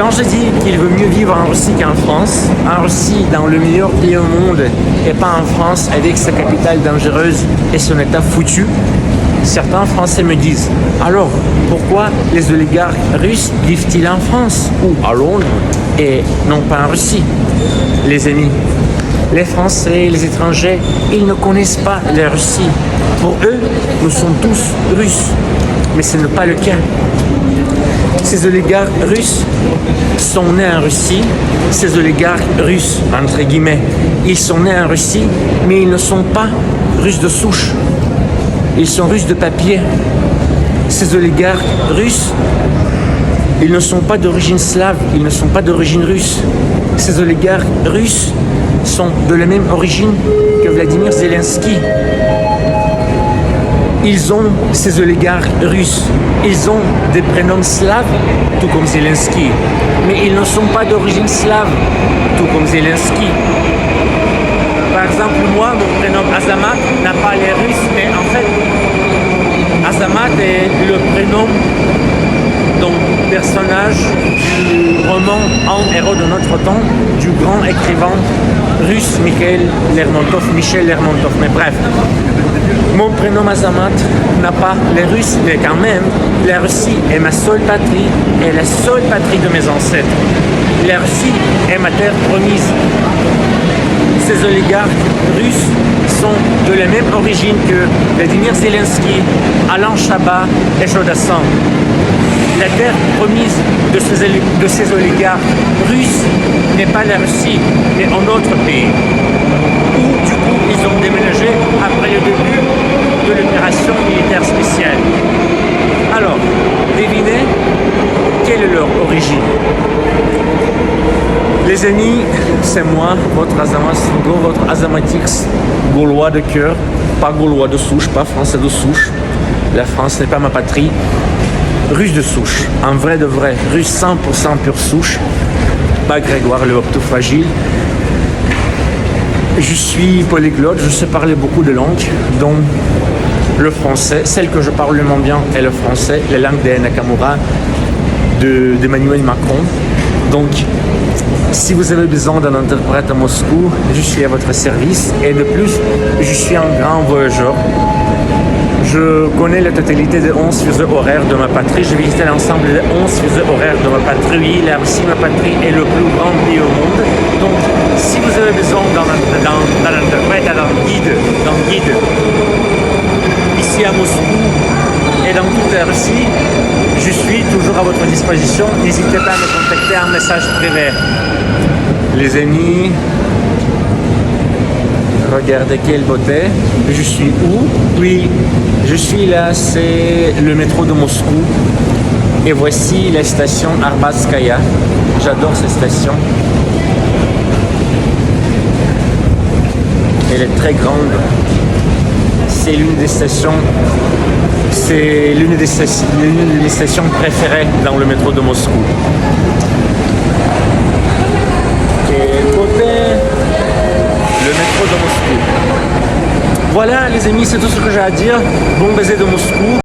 Quand je dis qu'il veut mieux vivre en Russie qu'en France, en Russie, dans le meilleur pays au monde, et pas en France avec sa capitale dangereuse et son état foutu, certains Français me disent « Alors, pourquoi les oligarques russes vivent-ils en France ou à Londres et non pas en Russie ?» Les amis, les Français et les étrangers, ils ne connaissent pas la Russie. Pour eux, nous sommes tous Russes, mais ce n'est pas le cas. Ces oligarques russes sont nés en Russie, ces oligarques russes, entre guillemets, ils sont nés en Russie, mais ils ne sont pas russes de souche. Ils sont russes de papier. Ces oligarques russes, ils ne sont pas d'origine slave, ils ne sont pas d'origine russe. Ces oligarques russes sont de la même origine que Vladimir Zelensky. Ils ont, ces oligarques russes, ils ont des prénoms slaves, tout comme Zelensky. Mais ils ne sont pas d'origine slave, tout comme Zelensky. Par exemple, moi, mon prénom Azamat n'a pas l'air russe, mais en fait, Azamat est le prénom d'un personnage du roman Un héros de notre temps, du grand écrivain russe Michel Lermontov. Mais bref, mon prénom Azamat n'a pas les Russes, mais quand même, la Russie est ma seule patrie et la seule patrie de mes ancêtres. La Russie est ma terre promise. Ces oligarques russes sont de la même origine que Vladimir Zelensky, Alain Chabat et Jodassin. La terre promise de ces oligarques russes n'est pas la Russie, mais un autre pays, où du coup ils ont déménagé après le début de l'opération militaire spéciale. Alors, devinez quelle est leur origine. Les amis, c'est moi, votre Azamat Singo, votre Azamatix, gaulois de cœur, pas gaulois de souche, pas français de souche. La France n'est pas ma patrie. Russe de souche, un vrai de vrai, russe 100% pure souche, pas Grégoire le optophagile. Je suis polyglotte, je sais parler beaucoup de langues, dont le français, celle que je parle le moins bien est le français, la langue des Nakamura, d'Emmanuel Macron. Donc, si vous avez besoin d'un interprète à Moscou, je suis à votre service. Et de plus, je suis un grand voyageur. Je connais la totalité des 11 fuseaux horaires de ma patrie. J'ai visité l'ensemble des 11 fuseaux horaires de ma patrie. Oui, la Russie, ma patrie, est le plus grand pays au monde. Donc, si vous avez besoin d'un interprète, d'un guide, ici à Moscou et dans toute la Russie, je suis toujours à votre disposition. N'hésitez pas à me contacter en message privé. Les amis, regardez quelle beauté. Je suis où? Oui, je suis là, c'est le métro de Moscou. Et voici la station Arbatskaya. J'adore cette station. Elle est très grande. C'est l'une des stations. C'est l'une des stations préférées dans le métro de Moscou. Et côté le métro de Moscou. Voilà les amis, c'est tout ce que j'ai à dire. Bon baiser de Moscou.